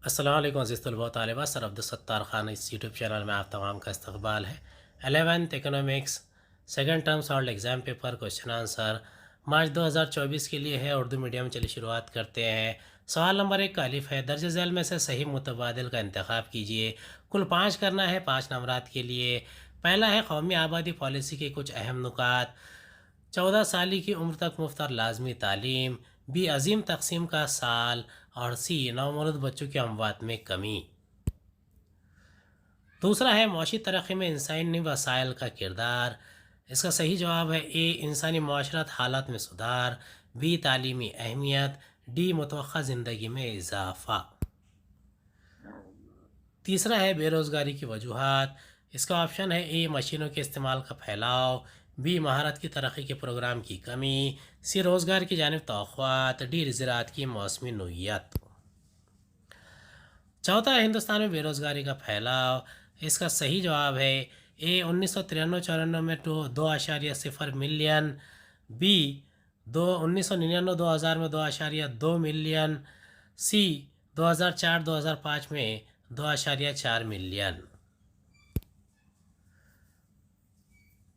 السلام علیکم عزیز طلباء و طالبات، سر عبدالستار خان اس یوٹیوب چینل میں آپ تمام کا استقبال ہے۔ 11th economics second term solid exam paper question answer March 2024 کے لیے ہے، اردو میڈیم۔ چلیے شروعات کرتے ہیں۔ سوال نمبر 1 کا الف ہے، درج ذیل میں سے صحیح متبادل کا انتخاب کیجیے۔ کل 5 کرنا ہے 5 نمبرات کے لیے۔ پہلا ہے قومی آبادی پالیسی کے کچھ اہم نکات۔ 14 سالی کی عمر تک مفت اور لازمی تعلیم۔ بی عظیم تقسیم کا سال۔ اور سی نومولود بچوں کی اموات میں کمی۔ دوسرا ہے معاشی ترقی میں انسانی وسائل کا کردار۔ اس کا صحیح جواب ہے اے انسانی معاشرت حالات میں سدھار، بی تعلیمی اہمیت، ڈی متوقع زندگی میں اضافہ۔ تیسرا ہے بے روزگاری کی وجوہات۔ اس کا آپشن ہے اے مشینوں کے استعمال کا پھیلاؤ، بی مہارت کی ترقی کے پروگرام کی کمی، سی روزگار کی جانب توقعات، ڈی زراعت کی موسمی نوعیت۔ چوتھا ہے ہندوستان میں بے روزگاری کا پھیلاؤ۔ اس کا صحیح جواب ہے اے 1993-94 میں 2.0 ملین، بی 1999-2000 میں 2.2 ملین، سی 2004-2005 میں 2.4 ملین۔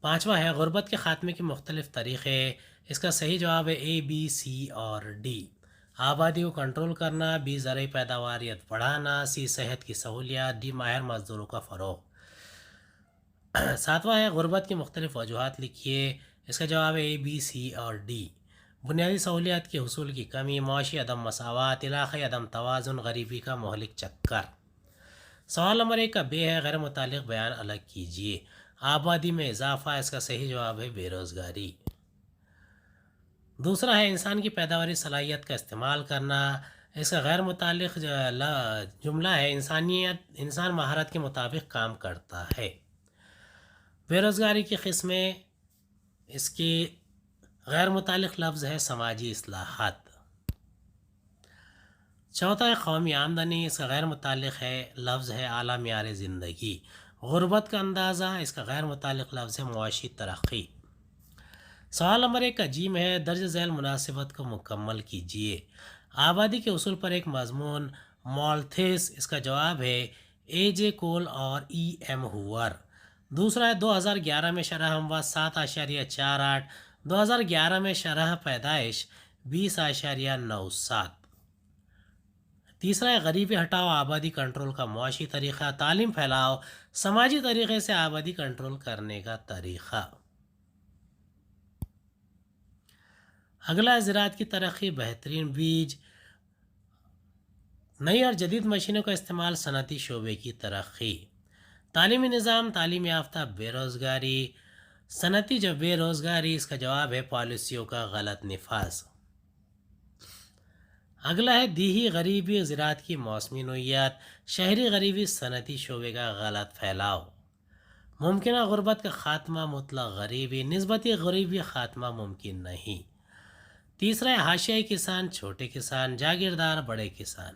پانچواں ہے غربت کے خاتمے کے مختلف طریقے۔ اس کا صحیح جواب ہے اے بی سی اور ڈی۔ آبادی کو کنٹرول کرنا، بی زرعی پیداواریت بڑھانا، سی صحت کی سہولیات، ڈی ماہر مزدوروں کا فروغ۔ ساتواں ہے غربت کی مختلف وجوہات لکھیے۔ اس کا جواب ہے اے بی سی اور ڈی۔ بنیادی سہولیات کے حصول کی کمی، معاشی عدم مساوات، علاقائی عدم توازن، غریبی کا مہلک چکر۔ سوال نمبر 1 کا بے ہے غیر متعلق بیان الگ کیجیے۔ آبادی میں اضافہ، اس کا صحیح جواب ہے بے روزگاری۔ دوسرا ہے انسان کی پیداواری صلاحیت کا استعمال کرنا۔ اس کا غیر متعلق جملہ ہے انسان مہارت کے مطابق کام کرتا ہے۔ بے روزگاری کی قسمیں، اس کی غیر متعلق لفظ ہے سماجی اصلاحات۔ چوتھا ہے قومی آمدنی، اس کا غیر متعلق ہے لفظ ہے اعلیٰ معیار زندگی۔ غربت کا اندازہ، اس کا غیر متعلق لفظ ہے معاشی ترقی۔ سوال نمبر 1 کا جیم ہے، درج ذیل مناسبت کو مکمل کیجیے۔ آبادی کے اصول پر ایک مضمون مالتھس، اس کا جواب ہے اے جے کول اور ای ایم ہوور۔ دوسرا ہے 2011 میں شرح اموات 7.48، 2011 میں شرح پیدائش 20.97۔ تیسرا ہے غریبی ہٹاؤ آبادی کنٹرول کا معاشی طریقہ، تعلیم پھیلاؤ سماجی طریقے سے آبادی کنٹرول کرنے کا طریقہ۔ اگلا زراعت کی ترقی، بہترین بیج، نئی اور جدید مشینوں کا استعمال، صنعتی شعبے کی ترقی۔ تعلیمی نظام، تعلیم یافتہ بے روزگاری، صنعتی جو بے روزگاری، اس کا جواب ہے پالیسیوں کا غلط نفاذ۔ اگلا ہے دیہی غریبی، زراعت کی موسمی نوعیت، شہری غریبی، صنعتی شعبے کا غلط پھیلاؤ۔ ممکنہ غربت کا خاتمہ، مطلق غریبی، نسبتی غریبی خاتمہ ممکن نہیں۔ تیسرا ہے حاشیائی کسان، چھوٹے کسان، جاگیردار، بڑے کسان۔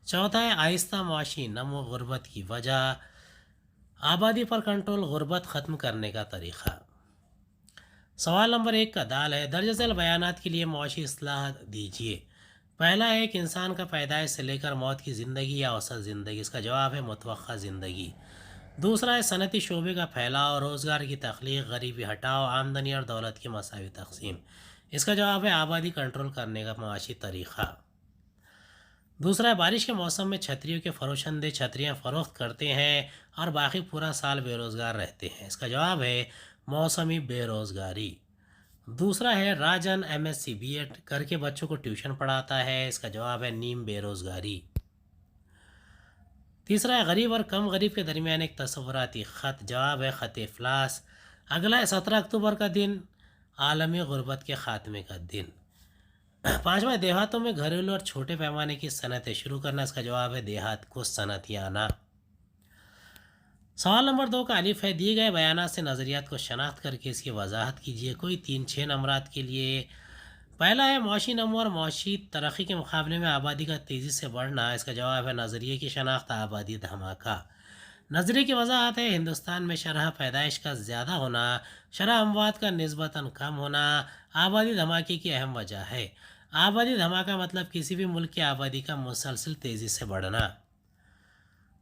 چوتھا ہے آہستہ معاشی نمو، غربت کی وجہ، آبادی پر کنٹرول، غربت ختم کرنے کا طریقہ۔ سوال نمبر 1 کا دال ہے، درج ذیل بیانات کے لیے معاشی اصلاح دیجیے۔ پہلا ہے کہ انسان کا پیدائش سے لے کر موت کی زندگی یا اوسط زندگی، اس کا جواب ہے متوقع زندگی۔ دوسرا ہے صنعتی شعبے کا پھیلاؤ، روزگار کی تخلیق، غریبی ہٹاؤ، آمدنی اور دولت کی مساوی تقسیم، اس کا جواب ہے آبادی کنٹرول کرنے کا معاشی طریقہ۔ دوسرا ہے بارش کے موسم میں چھتریوں کے فروشندے چھتریاں فروخت کرتے ہیں اور باقی پورا سال بے روزگار رہتے ہیں، اس کا جواب ہے موسمی بے روزگاری۔ دوسرا ہے Rajan M S C B Ed کر کے بچوں کو ٹیوشن پڑھاتا ہے، اس کا جواب ہے نیم بے روزگاری۔ تیسرا ہے غریب اور کم غریب کے درمیان ایک تصوراتی خط، جواب ہے خط افلاس۔ اگلا ہے 17 اکتوبر کا دن عالمی غربت کے خاتمے کا دن۔ پانچواں دیہاتوں میں گھریلو اور چھوٹے پیمانے کی صنعتیں شروع کرنا، اس کا جواب ہے دیہات کو صنعتی آنا۔ سوال نمبر 2 کا الف ہے، دیے گئے بیانات سے نظریات کو شناخت کر کے اس کی وضاحت کیجیے۔ کوئی 3-6 نمبرات کے لیے۔ پہلا ہے معاشی نمو اور معاشی ترقی کے مقابلے میں آبادی کا تیزی سے بڑھنا، اس کا جواب ہے نظریے کی شناخت، آبادی دھماکہ۔ نظریے کی وضاحت ہے ہندوستان میں شرح پیدائش کا زیادہ ہونا، شرح اموات کا نسبتاً کم ہونا آبادی دھماکے کی اہم وجہ ہے۔ آبادی دھماکہ مطلب کسی بھی ملک کی آبادی کا مسلسل تیزی سے بڑھنا۔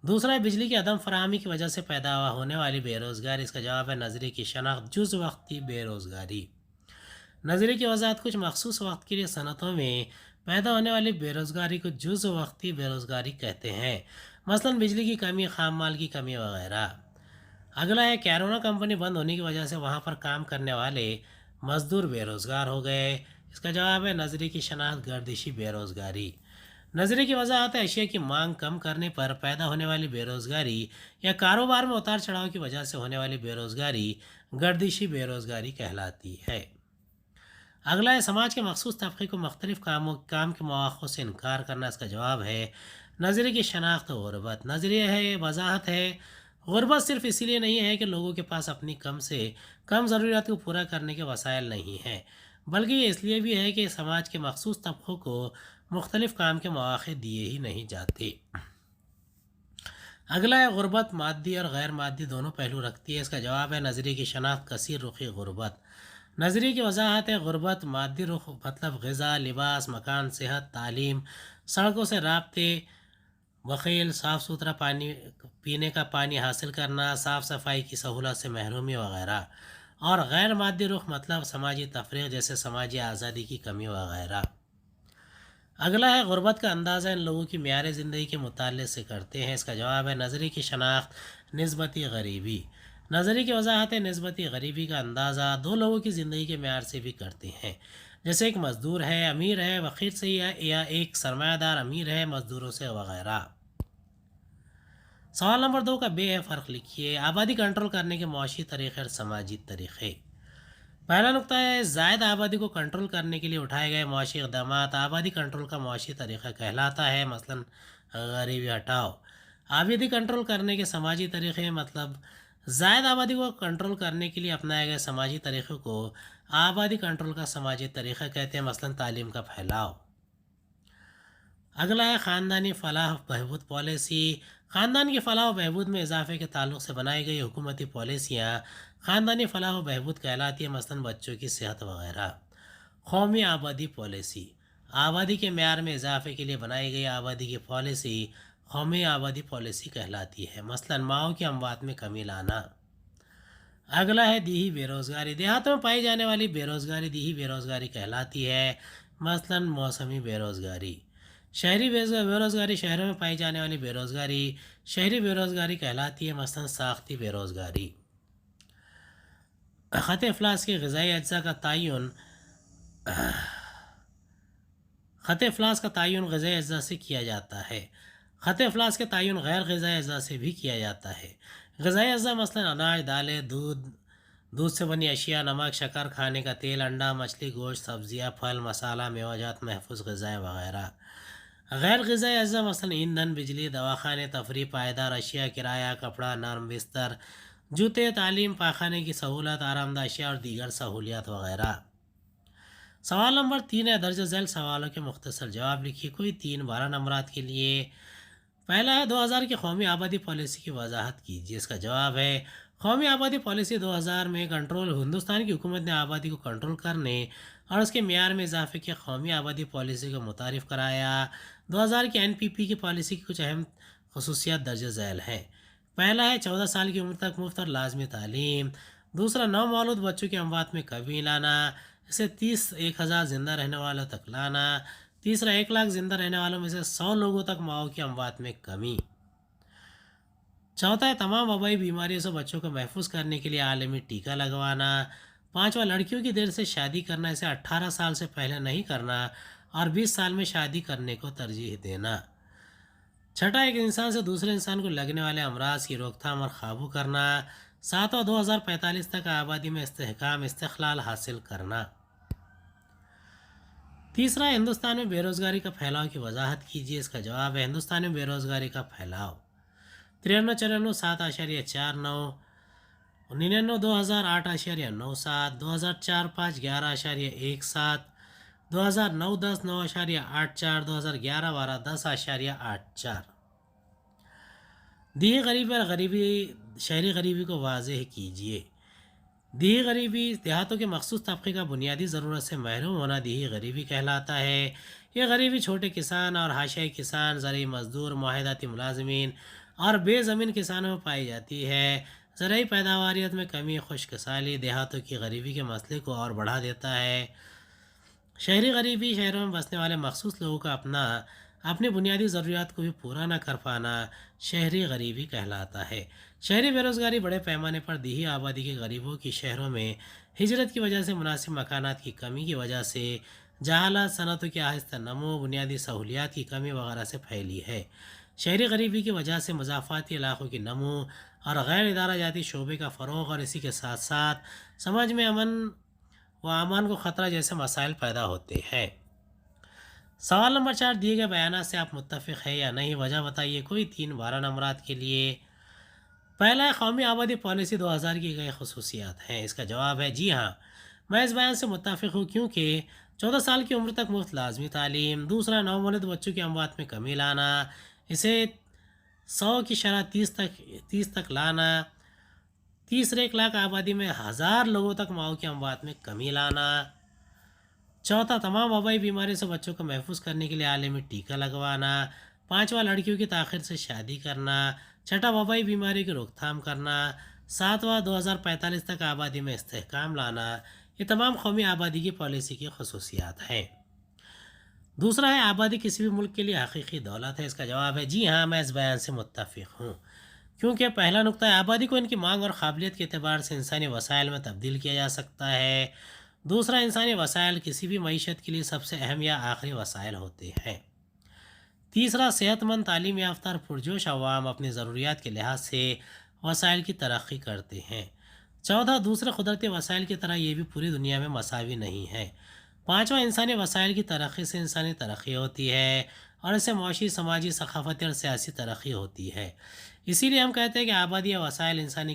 दूसरा है बिजली की अदम फराहमी की वजह से पैदा होने वाली बेरोज़गारी। इसका जवाब है नज़रिए की शनाख्त जुज़ वक़्ती बेरोज़गारी। नज़रिए की वजाहत कुछ मखसूस वक्त के लिए सनतों में पैदा होने वाली बेरोज़गारी को जुज़ वक़्ती बेरोज़गारी कहते हैं, मसलन बिजली की कमी, खाम माल की कमी वगैरह। अगला है कैरोना कंपनी बंद होने की वजह से वहाँ पर काम करने वाले मजदूर बेरोज़गार हो गए। इसका जवाब है नज़रिए की शनाख्त गर्दिशी बेरोज़गारी। नज़रिए की वजाहत है अशिया की मांग कम करने पर पैदा होने वाली बेरोज़गारी या कारोबार में उतार चढ़ाव की वजह से होने वाली बेरोज़गारी गर्दिशी बेरोज़गारी कहलाती है। अगला है समाज के मखसूस तबके को मुख्तलिफ काम के मौक़ों से इनकार करना। इसका जवाब है नज़रिए की शनाख्त गुरबत। नज़रिए है वजाहत है गुरबत सिर्फ इसीलिए नहीं है कि लोगों के पास अपनी कम से कम ज़रूरियात को पूरा करने के वसाइल नहीं हैं, बल्कि ये इसलिए भी है कि समाज के मखसूस तबकों को मुख्तलिफ काम के मौक़े दिए ही नहीं जाते। अगला है गुरबत मादी और गैर मादी दोनों पहलू रखती है। इसका जवाब है नज़रिए की शनाख्त कसीर रुखी गुरबत। नज़रिए की वजाहत है गुरबत मादी रुख मतलब ग़िज़ा, लिबास, मकान, सेहत, तालीम, सड़कों से राब्ते, वकील, साफ़ सुथरा पानी, पीने का पानी हासिल करना, साफ़ सफाई की सहूलत से महरूमी वगैरह। और गैर मादी रुख मतलब समाजी तफरीक जैसे समाजी आज़ादी की कमी वगैरह। अगला है गुरबत का अंदाज़ा इन लोगों की मेयार ज़िंदगी के मुताले से करते हैं। इसका जवाब है नज़रिए की शनाख्त निस्बती गरीबी। नज़रिए की वजाहत है निस्बती गरीबी का अंदाज़ा दो लोगों की ज़िंदगी के मेयार से भी करते हैं, जैसे एक मज़दूर है अमीर है फ़कीर से, या एक सरमायादार अमीर है मज़दूरों से वगैरह। सवाल नंबर 2 का बे है फ़र्क लिखिए। आबादी कंट्रोल करने के मुआशी तरीक़े और समाजी तरीक़े। पहला नुक्ता है ज़ायद आबादी को कंट्रोल करने के लिए उठाए गए मुआशी इक़दाम आबादी कंट्रोल का मुआशी तरीक़ा कहलाता है, मसलन गरीबी हटाओ। आबादी कंट्रोल करने के समाजी तरीक़े मतलब ज़ायद आबादी को कंट्रोल करने के लिए अपनाए गए समाजी तरीक़ों को आबादी कंट्रोल का समाजी तरीक़ा कहते हैं, मसलन तालीम का फैलाव। अगला है ख़ानदानी फ़लाह बहबूद पॉलिसी। ख़ानदान की फ़लाह व बहबूद में इजाफ़े के ताल्लुक़ से बनाई गई हुकूमती पॉलिसियाँ ख़ानदानी फ़लाह व बहबूद कहलाती है, मसलन बच्चों की सेहत वगैरह। कौमी आबादी पॉलिसी आबादी के मेयार में इजाफ़े के लिए बनाई गई आबादी की पॉलिसी कौमी आबादी पॉलिसी कहलाती है, मसलन माओ की अमवात में कमी लाना। अगला है दीही बेरोज़गारी। देहातों में पाई जाने वाली बेरोज़गारी दीही बेरोज़गारी कहलाती है, मसलन मौसमी बेरोज़गारी। शहरी बेरोज़गारी शहरों में पाई जाने वाली बेरोज़गारी शहरी बेरोज़गारी कहलाती है, मसलन साख्ती बेरोज़गारी। ख़त अफलास के ग़िज़ाई अज्जा का तयन ख़त अफलास का तयन ग़िज़ाई अज्जा से किया जाता है। ख़त अफलास के तयन गैर ग़िज़ाई अज्जा से भी किया जाता है। ग़िज़ाई अज्जा मसलन अनाज, दालें, दूध, दूध से बनी अशिया, नमक, शक्कर, खाने का तेल, अंडा, मछली, गोश्त, सब्ज़ियाँ, फल, मसाला, मेवाजात, महफूज ग़िज़ाएँ वगैरह। गैर ग़िज़ाई अज्जा मसलन ईंधन, बिजली, दवाखाने, तफरीह, पायदार अशिया, किराया, कपड़ा, नरम बिस्तर, जूते, तालीम, पाखाने की सहूलत, आरामदा अशिया और दीगर सहूलियात वगैरह। सवाल नंबर 3 है दर्ज झैल सवालों के मुख्तसर जवाब लिखिए, कोई 3 12 नंबरात के लिए। पहला है 2000 की कौमी आबादी पॉलिसी की वजाहत कीजिए। इसका जवाब है कौमी आबादी पॉलिसी 2000 में कंट्रोल हिंदुस्तान की हुकूमत ने आबादी को कंट्रोल करने और उसके मेयार में इजाफे के कौमी आबादी पॉलिसी को मुतारिफ कराया। 2000 की NPP की पॉलिसी की कुछ अहम खसूसियात दर्ज झैल हैं। पहला है 14 साल की उम्र तक मुफ्त और लाजमी तालीम। दूसरा नवमौलूद बच्चों की अमवात में कमी लाना, इसे 1,000 जिंदा रहने वालों तक लाना। तीसरा 1 लाख जिंदा रहने वालों में से 100 लोगों तक माओ की अमवात में कमी। चौथा है तमाम वबाई बीमारियों से बच्चों को महफूज करने के लिए आलमी टीका लगवाना। पांचवा लड़कियों की देर से शादी करना, इसे 18 साल से पहले नहीं करना और 20 साल में शादी करने को तरजीह देना। छठा एक इंसान से दूसरे इंसान को लगने वाले अमराज की रोकथाम और काबू करना। सातवां 2045 तक आबादी में इस्तेहकाम इस्तेक़लाल हासिल करना। तीसरा हिंदुस्तान में बेरोज़गारी का फैलाव की वजाहत कीजिए। इसका जवाब है हिंदुस्तान में बेरोज़गारी का फैलाव 93 94 7,9 99 2008,97 2004 5 11,17 2009 10 9,84 2011 12 10,84। दी गरीबी और गरीबी शहरी गरीबी को वाज़ेह कीजिए। दी गरीबी देहातों के मखसूस तबके का बुनियादी ज़रूरत से महरूम होना दी गरीबी कहलाता है। यह गरीबी छोटे किसान और हाशियाई किसान, ज़रूरी मज़दूर, मुआहदाती मुलाजमीन اور بے زمین کسانوں میں پائی جاتی ہے۔ زرعی پیداواریت میں کمی، خشک سالی دیہاتوں کی غریبی کے مسئلے کو اور بڑھا دیتا ہے۔ شہری غریبی، شہروں میں بسنے والے مخصوص لوگوں کا اپنی بنیادی ضروریات کو بھی پورا نہ کر پانا شہری غریبی کہلاتا ہے۔ شہری بے روزگاری بڑے پیمانے پر دیہی آبادی کے غریبوں کی شہروں میں ہجرت کی وجہ سے، مناسب مکانات کی کمی کی وجہ سے، جہالت، صنعتوں کی آہستہ نمو، بنیادی سہولیات کی کمی وغیرہ سے پھیلی ہے۔ شہری غریبی کی وجہ سے مضافاتی علاقوں کی نمو اور غیر ادارہ جاتی شعبے کا فروغ، اور اسی کے ساتھ ساتھ سماج میں امن و امان کو خطرہ جیسے مسائل پیدا ہوتے ہیں۔ سوال نمبر 4، دیے گئے بیانات سے آپ متفق ہیں یا نہیں؟ وجہ بتائیے۔ کوئی 3 12 نمبرات کے لیے۔ پہلا ہے، قومی آبادی پالیسی 2000 کی کئی خصوصیات ہیں۔ اس کا جواب ہے جی ہاں، میں اس بیان سے متفق ہوں، کیونکہ 14 سال کی عمر تک مفت لازمی تعلیم۔ دوسرا، نومولود بچوں کی اموات میں کمی لانا، اسے 100 کی شرح 30 تک لانا۔ تیسرے، 1 لاکھ آبادی میں 1000 لوگوں تک ماؤں کی اموات میں کمی لانا۔ چوتھا، تمام وبائی بیماری سے بچوں کو محفوظ کرنے کے لیے عالمی ٹیکہ لگوانا۔ پانچواں، لڑکیوں کی تاخیر سے شادی کرنا۔ چھٹا، وبائی بیماری کی روک تھام کرنا۔ ساتواں، 2045 تک آبادی میں استحکام لانا۔ یہ تمام قومی آبادی کی پالیسی کی خصوصیات ہیں۔ دوسرا ہے، آبادی کسی بھی ملک کے لیے حقیقی دولت ہے۔ اس کا جواب ہے جی ہاں، میں اس بیان سے متفق ہوں، کیونکہ پہلا نقطہ ہے، آبادی کو ان کی مانگ اور قابلیت کے اعتبار سے انسانی وسائل میں تبدیل کیا جا سکتا ہے۔ دوسرا، انسانی وسائل کسی بھی معیشت کے لیے سب سے اہم یا آخری وسائل ہوتے ہیں۔ تیسرا، صحت مند، تعلیم یافتہ اور پرجوش عوام اپنی ضروریات کے لحاظ سے وسائل کی ترقی کرتے ہیں۔ چوتھا، دوسرے قدرتی وسائل کی طرح یہ بھی پوری دنیا میں مساوی نہیں ہے۔ پانچواں، انسانی وسائل کی ترقی سے انسانی ترقی ہوتی ہے، اور اس سے معاشی، سماجی، ثقافتی اور سیاسی ترقی ہوتی ہے۔ اسی لیے ہم کہتے ہیں کہ آبادی یا وسائل انسانی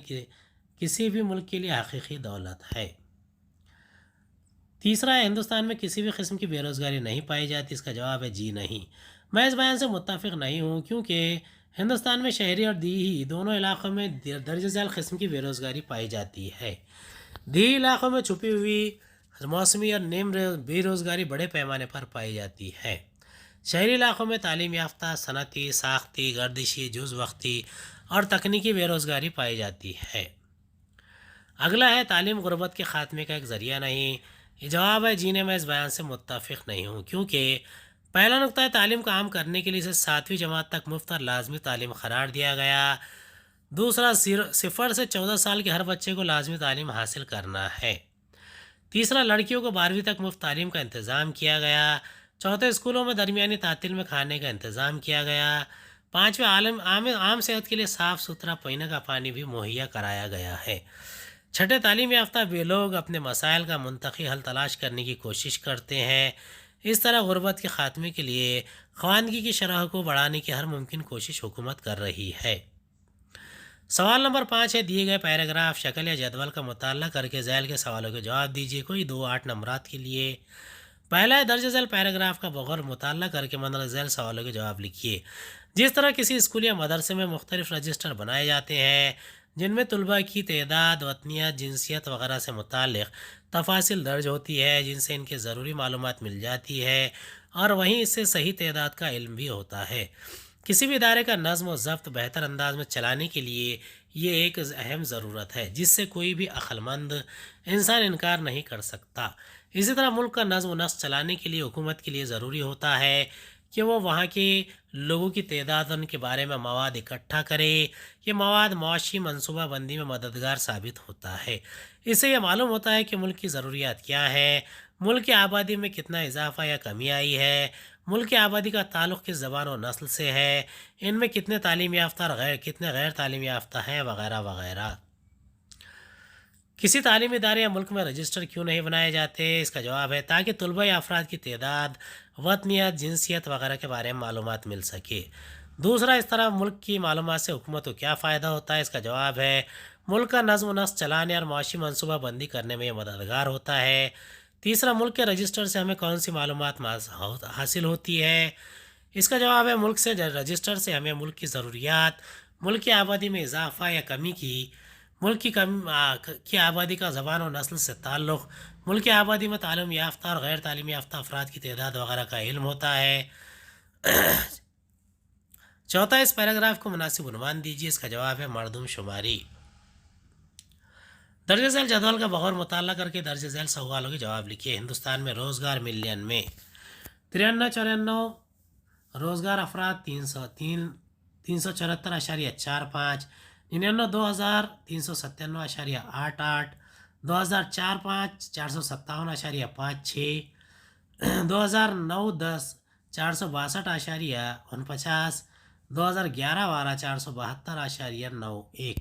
کسی بھی ملک کے لیے حقیقی دولت ہے۔ تیسرا ہے، ہندوستان میں کسی بھی قسم کی بے روزگاری نہیں پائی جاتی۔ اس کا جواب ہے جی نہیں، میں اس بیان سے متفق نہیں ہوں، کیونکہ ہندوستان میں شہری اور دیہی دونوں علاقوں میں درجہ ذیل قسم کی بے روزگاری پائی جاتی ہے۔ دیہی علاقوں میں چھپی ہوئی موسمی اور نیم بے روزگاری بڑے پیمانے پر پائی جاتی ہے۔ شہری علاقوں میں تعلیم یافتہ، صنعتی، ساختی، گردشی، جز وقتی اور تکنیکی بے روزگاری پائی جاتی ہے۔ اگلا ہے، تعلیم غربت کے خاتمے کا ایک ذریعہ نہیں۔ یہ جواب ہے جی نے، میں اس بیان سے متفق نہیں ہوں، کیونکہ پہلا نقطہ ہے، تعلیم کو عام کرنے کے لیے اسے 7ویں جماعت تک مفت اور لازمی تعلیم قرار دیا گیا۔ دوسرا، 0 سے 14 سال کے ہر بچے کو لازمی تعلیم حاصل کرنا ہے۔ تیسرا، لڑکیوں کو 12ویں تک مفت تعلیم کا انتظام کیا گیا۔ چوتھے، اسکولوں میں درمیانی تعطیل میں کھانے کا انتظام کیا گیا۔ پانچویں، عام صحت کے لیے صاف ستھرا پینے کا پانی بھی مہیا کرایا گیا ہے۔ چھٹے، تعلیم یافتہ بھی لوگ اپنے مسائل کا منطقی حل تلاش کرنے کی کوشش کرتے ہیں۔ اس طرح غربت کے خاتمے کے لیے خواندگی کی شرح کو بڑھانے کی ہر ممکن کوشش حکومت کر رہی ہے۔ سوال نمبر 5 ہے، دیے گئے پیراگراف شکل یا جدول کا مطالعہ کر کے ذیل کے سوالوں کے جواب دیجیے۔ کوئی 2 8 نمبرات کے لیے۔ پہلا ہے، درج ذیل پیراگراف کا بغور مطالعہ کر کے مندرجہ ذیل سوالوں کے جواب لکھیے۔ جس طرح کسی اسکول یا مدرسے میں مختلف رجسٹر بنائے جاتے ہیں جن میں طلباء کی تعداد، وطنیت، جنسیت وغیرہ سے متعلق تفاصیل درج ہوتی ہے، جن سے ان کی ضروری معلومات مل جاتی ہے، اور وہیں اس سے صحیح تعداد کا علم بھی ہوتا ہے۔ کسی بھی ادارے کا نظم و ضبط بہتر انداز میں چلانے کے لیے یہ ایک اہم ضرورت ہے، جس سے کوئی بھی عقل مند انسان انکار نہیں کر سکتا۔ اسی طرح ملک کا نظم و نسق چلانے کے لیے حکومت کے لیے ضروری ہوتا ہے کہ وہ وہاں کے لوگوں کی تعداد اور ان کے بارے میں مواد اکٹھا کرے۔ یہ مواد معاشی منصوبہ بندی میں مددگار ثابت ہوتا ہے۔ اس سے یہ معلوم ہوتا ہے کہ ملک کی ضروریات کیا ہیں، ملک کی آبادی میں کتنا اضافہ یا کمی آئی ہے، ملک کی آبادی کا تعلق کس زبان و نسل سے ہے، ان میں کتنے تعلیم یافتہ اور کتنے غیر تعلیم یافتہ ہیں، وغیرہ وغیرہ۔ کسی تعلیمی ادارے یا ملک میں رجسٹر کیوں نہیں بنائے جاتے؟ اس کا جواب ہے تاکہ طلباء یا افراد کی تعداد، وطنیت، جنسیت وغیرہ کے بارے میں معلومات مل سکے۔ دوسرا، اس طرح ملک کی معلومات سے حکومت کو کیا فائدہ ہوتا ہے؟ اس کا جواب ہے ملک کا نظم و نسق چلانے اور معاشی منصوبہ بندی کرنے میں یہ مددگار ہوتا ہے۔ تیسرا، ملک کے رجسٹر سے ہمیں کون سی معلومات حاصل ہوتی ہے؟ اس کا جواب ہے ملک سے رجسٹر سے ہمیں ملک کی ضروریات، ملک کی آبادی میں اضافہ یا کمی کی، ملک کی آبادی کا زبان و نسل سے تعلق، ملک کی آبادی میں تعلیم یافتہ اور غیر تعلیم یافتہ افراد کی تعداد وغیرہ کا علم ہوتا ہے۔ चौथा, इस पैराग्राफ को मुनासिब उन्वान दीजिए। इसका जवाब है मरदूम शुमारी। दर्ज झैल जदवल का बगौर मुताला करके दर्ज झैल सवालों के जवाब लिखिए। हिंदुस्तान में रोजगार मिलियन में 93-94, रोजगार अफराद 374.45, 99 2000 397.88, 2004-5 457.56, 2009-10 462.49, 2011-12 472.91।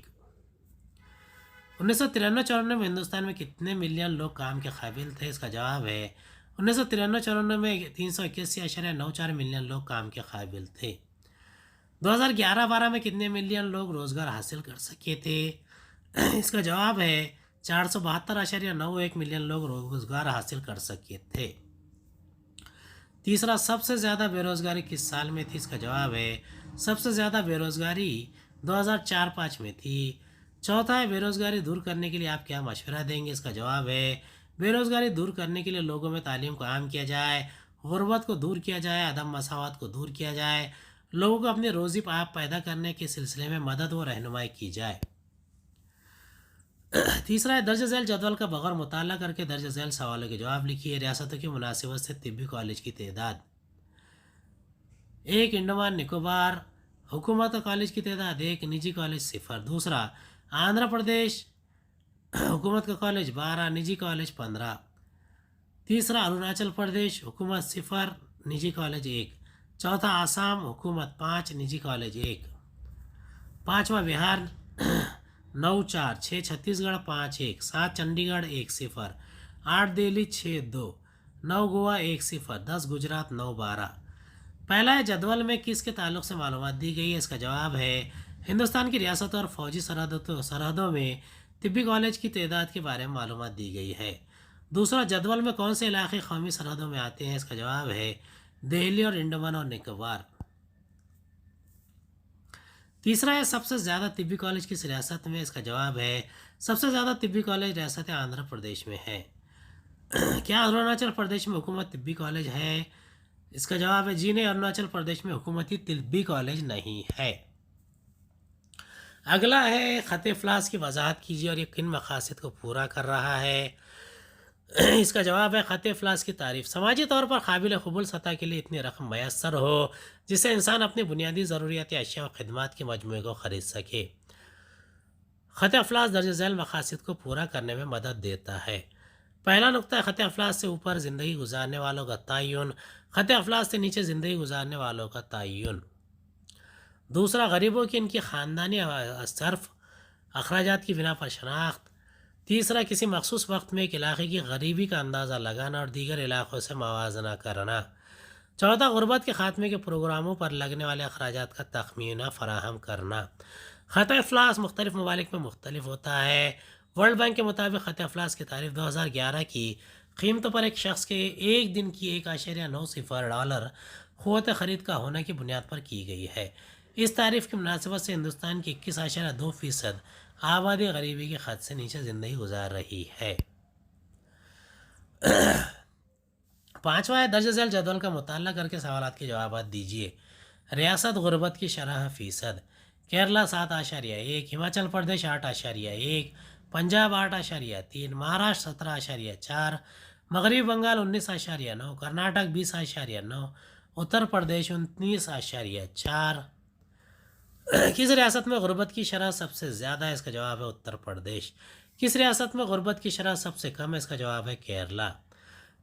1993-94 में हिंदुस्तान में कितने मिलियन लोग काम के काबिल थे? इसका जवाब है 1993-94 में 381.94 मिलियन लोग काम के काबिल थे। 2011-12 में कितने मिलियन लोग रोजगार हासिल कर सके थे? इसका जवाब है 472.91 मिलियन लोग रोजगार हासिल कर सके थे। तीसरा, सबसे ज़्यादा बेरोजगारी किस साल में थी? इसका जवाब है सबसे ज़्यादा बेरोजगारी 2004-5 में थी। चौथा है, बेरोजगारी दूर करने के लिए आप क्या मशवरा देंगे? इसका जवाब है बेरोजगारी दूर करने के लिए लोगों में तालीम को आम किया जाए, गुर्बत को दूर किया जाए, अदम मसावत को दूर किया जाए, लोगों को अपनी रोज़ी आप पैदा करने के सिलसिले में मदद व रहनुमाई की जाए। तीसरा है, दर्ज झैल जदवल का बगैर मुताला करके दर्ज झैल सवालों के जवाब लिखिए। रियासतों की मुनासिबत से तिब्बी कॉलेज की तादाद। 1 अंडमान निकोबार हुकूमत कॉलेज की तादाद 1, निजी कॉलेज 0। दूसरा, आंध्र प्रदेश हुकूमत का कॉलेज 12, निजी कॉलेज 15। तीसरा, अरुणाचल प्रदेश हुकूमत 0, निजी कॉलेज 1। चौथा, आसाम हुकूमत 5, निजी कॉलेज 1। पाँचवा, बिहार 9, 4। 6, छत्तीसगढ़ 5, 1। 7, चंडीगढ़ 1, 0। 8, दिल्ली 6, 2। 9, गोवा 1, 0। 10, गुजरात 9, 12। पहला है, जदवल में किसके ताल्लुक से मालूमात दी गई है? इसका जवाब है हिंदुस्तान की रियासतों और फौजी सरहदों में तिब्बी कॉलेज की तादाद के बारे में मालूमात दी गई है। दूसरा, जदवल में कौन से इलाके कौमी सरहदों में आते हैं? इसका जवाब है दिल्ली और अंडमान और निकोबार। तीसरा है, सबसे ज़्यादा तिब्बी कॉलेज किस रियासत में? इसका जवाब है सबसे ज़्यादा तिब्बी कॉलेज रियासत आंध्र प्रदेश में है। क्या अरुणाचल प्रदेश में हुकूमत तिब्बी कॉलेज है? इसका जवाब है जी नहीं, अरुणाचल प्रदेश में हुकूमती तिब्बी कॉलेज नहीं है। अगला है, ख़त अफ़लास की वजाहत कीजिए और ये किन मकासद को पूरा कर रहा है? इसका जवाब है ख़त अफ़लास की तारीफ समाजी तौर पर काबिल कबूल सतह के लिए इतनी रकम मैसर हो जिससे इंसान अपनी बुनियादी ज़रूरियाती अशिया और ख़िदमत के मजमूए को ख़रीद सके। ख़त अफ़लास दर्ज झैल मकासद को पूरा करने में मदद देता है। पहला नुक्ता, ख़त अफ़लास से ऊपर ज़िंदगी गुजारने वालों का तयन, ख़त अफ़लास से नीचे ज़िंदगी गुजारने वालों का तयन। दूसरा, गरीबों की इनकी ख़ानदानी सर्फ अखराजात की बिना पर शनाख्त। तीसरा, किसी मखसूस वक्त में एक इलाके की गरीबी का अंदाज़ा लगाना और दीगर इलाक़ों से मवाजना करना। चौथा, गुर्बत के ख़ात्मे के प्रोग्रामों पर लगने वाले अखराजात का तखमीना फ़राहम करना। ख़त अफ़लास मुख्तलिफ़ ममालिक में मुख्तलिफ होता है। वर्ल्ड बैंक के मुताबिक ख़त अफ़लास की तारीफ 2011 की कीमतों पर एक शख्स के एक दिन की $1.90 क़ुव्वत ख़रीद का होने की बुनियाद पर की गई है। इस तारीफ की मुनासिबत से हिंदुस्तान की 21.2% आबादी गरीबी के खत से नीचे ज़िंदगी गुजार रही है। पाँचवा है, दर्ज झैल जदवल का मुताला करके सवालात के जवाब दीजिए। रियासत गुर्बत की शरह फ़ीसद। केरला 7.1, हिमाचल प्रदेश 8.1, पंजाब 8.3, महाराष्ट्र 17.4, मगरबी बंगाल 19.9, कर्नाटक 20.9, उत्तर प्रदेश 19.4। किस रियासत में गुर्बत की शरह सबसे ज़्यादा है? इसका जवाब है उत्तर प्रदेश। किस रियासत में गुर्बत की शरह सबसे कम है? इसका जवाब है केरला।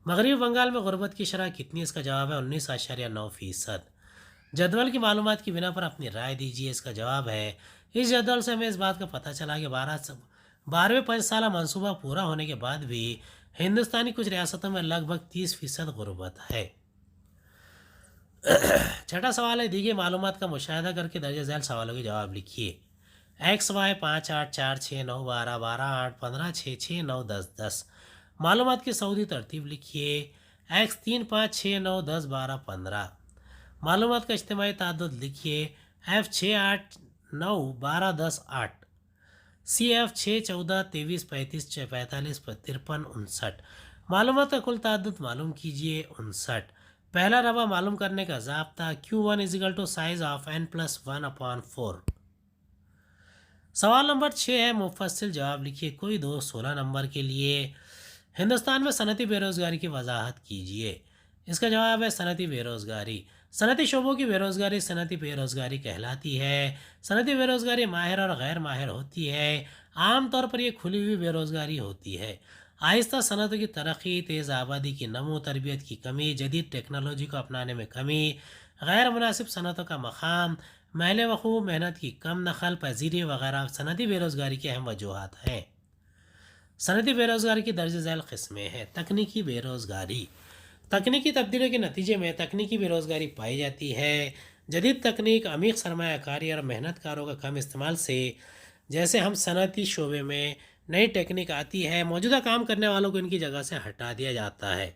मगरबी बंगाल में गुर्बत की शरह कितनी? इसका जवाब है 19.9%। जदवल की मालूमात की बिना पर अपनी राय दीजिए। इसका जवाब है इस जदवल से हमें इस बात का पता चला कि 12वें 5 साल मनसूबा पूरा होने के बाद भी हिंदुस्तानी कुछ रियासतों में लगभग 30% गुर्बत है। छठा सवाल है, दी गई मालूमात का मुशाहिदा करके दर्ज झैल सवालों के जवाब लिखिए। XY 5 8 4 6 9 12 12 8 15 6 6 9 10 10। मालूमात की सऊदी तरतीब लिखिए। X 3 5 6 9 10 12 15। मालूमात का इज्तिमाई ताद्दुद लिखिए। F 6 8 9 12 10 8। CF 6 14 23 35 45 53 59। मालूमात का कुल ताद्दुद मालूम कीजिए 59। पहला रवा मालूम करने का ज़ाब्ता Q1 is equal to size of n+1/4। सवाल नंबर 6 है, मुफस्सिल जवाब लिखिए। कोई दो 16 नंबर के लिए हिंदुस्तान में सनती बेरोज़गारी की वजाहत कीजिए। इसका जवाब है सनती बेरोज़गारी। सनती शोबों की बेरोज़गारी सनती बेरोज़गारी कहलाती है। सनती बेरोज़गारी माहिर और गैर माहिर होती है। आम तौर पर यह खुली हुई बेरोज़गारी होती है। आहिस्ता सनतों की तरक्की, तेज़ आबादी की नमो, तरबियत की कमी, जदीद टेक्नोलॉजी को अपनाने में कमी, गैर मुनासिब सनतों का मकाम, महल वक़ूफ़, मेहनत की कम दखल पजीरी वगैरह सनती बेरोज़गारी की अहम वजूहात हैं। सनती बेरोज़गारी की दर्ज झैल किस्में हैं। तकनीकी बेरोज़गारी, तकनीकी तब्दीलियों के नतीजे में तकनीकी बेरोज़गारी पाई जाती है। जदीद तकनीक, अमीर सरमायाकारी और मेहनतकारों का कम इस्तेमाल से, जैसे हम सनती शोबे में नई टेक्निक आती है, मौजूदा काम करने वालों को इनकी जगह से हटा दिया जाता है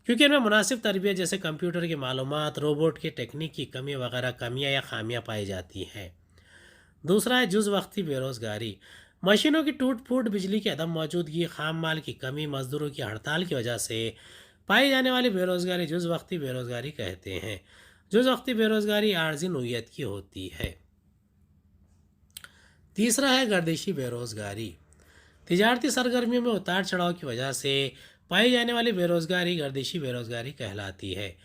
क्योंकि इनमें मुनासिब तरबियत जैसे कंप्यूटर की मालूमात, रोबोट की टेक्निक की कमी वगैरह कमियाँ या खामियाँ पाई जाती हैं। दूसरा है जुज़ वक्ती बेरोज़गारी। मशीनों की टूट फूट, बिजली की अदम मौजूदगी, खाम माल की कमी, मजदूरों की हड़ताल की वजह से पाई जाने वाली बेरोज़गारी जुज़ वक्ती बेरोज़गारी कहते हैं। जुज़ वक्ती बेरोज़गारी आर्जी नोयत की होती है। तीसरा है गर्दिशी बेरोज़गारी। तिजारती सरगर्मियों में उतार चढ़ाव की वजह से पाई जाने वाली बेरोज़गारी गर्दिशी बेरोज़गारी कहलाती है।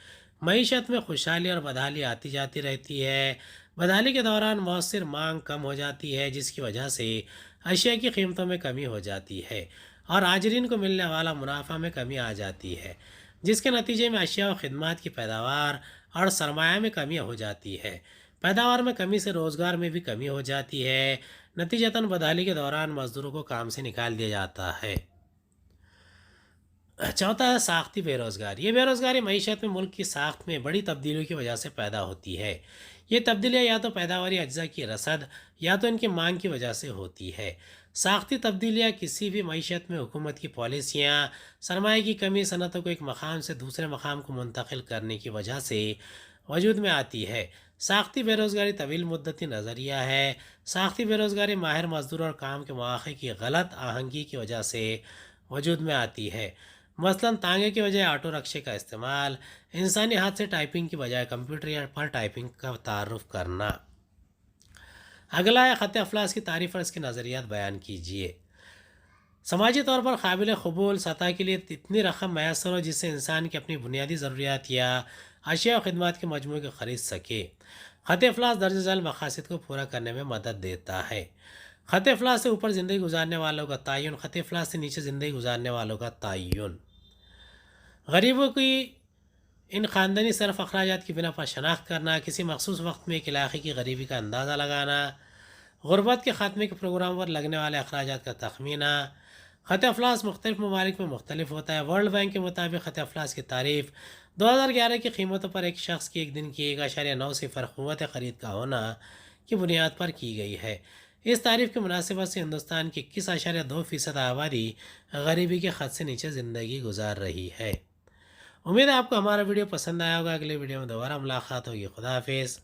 मईशत में खुशहाली और बदहाली आती जाती रहती है। बदहाली के दौरान मौसर मांग कम हो जाती है, जिसकी वजह से अशिया की कीमतों में कमी हो जाती है और हाजरीन को मिलने वाला मुनाफा में कमी आ जाती है, जिसके नतीजे में अशिया व खिदमात की पैदावार और सरमाया में कमी हो जाती है। पैदावार में कमी से रोज़गार में भी कमी हो जाती है। नतीजतन बदहाली के दौरान मजदूरों को काम से निकाल दिया जाता है। चौथा है साख्ती बेरोज़गारी। ये बेरोज़गारी मईशत में मुल्क की साख्त में बड़ी तब्दीलियों की वजह से पैदा होती है। ये तब्दीलियाँ या तो पैदावारी अज्जा की रसद या तो इनकी मांग की वजह से होती है। साख्ती तब्दीलियाँ किसी भी मईशत में हुकूमत की पॉलिसियाँ, सरमाए की कमी, सनतों को एक मकाम से दूसरे मकाम को मुंतकिल करने की वजह से वजूद में आती है। साख्ती बेरोज़गारी तवील मुद्दती नज़रिया है। साख्ती बेरोज़गारी माहिर मजदूर और काम के मौक़े की गलत आहंगी की वजह से वजूद में आती है। मसलन तांगे की बजाय ऑटो रक्शे का इस्तेमाल, इंसानी हाथ से टाइपिंग की बजाय कंप्यूटर या पर टाइपिंग का तारुफ करना। अगला है ख़त अफलास की तारीफ़ और इसके नज़रियात बयान कीजिए। समाजी तौर पर काबिल कबूल सतह के लिए इतनी रकम मैसर हो जिससे इंसान की अपनी बुनियादी ज़रूरियात या अशिया और खिदमत के मजमू को ख़रीद सके। ख़त अफलास दर्ज झैल मकासद को पूरा करने में मदद देता है। ख़त अफलास से ऊपर ज़िंदगी गुजारने वालों का तयन, ख़त अफलास से नीचे ज़िंदगी गुजारने वालों का तयन। गरीबों की इन ख़ानदानी सरफ अखराजात की बिना पर शनाख्त करना, किसी मखसूस वक्त में एक इलाक़े की गरीबी का अंदाज़ा लगाना, गुरबत के ख़ात्मे के प्रोग्राम पर लगने वाले अखराजात का तखमीना। ख़त अफलास मुख्तलिफ़ ममालिक में मुख्तलिफ होता है। वर्ल्ड बैंक के मुताबिक ख़त अफलास की तारीफ़ 2011 की कीमतों पर एक शख्स की एक दिन की 1.9 सिफर क़ुव्वत ख़रीद का होना की बुनियाद पर की गई है। इस तारीफ़ की मुनासिबत से हिंदुस्तान की 21.2% आबादी गरीबी के ख़त से नीचे ज़िंदगी गुजार रही है। उम्मीद है आपको हमारा वीडियो पसंद आया होगा। अगले वीडियो में दोबारा मुलाकात होगी। खुदा हाफिज़।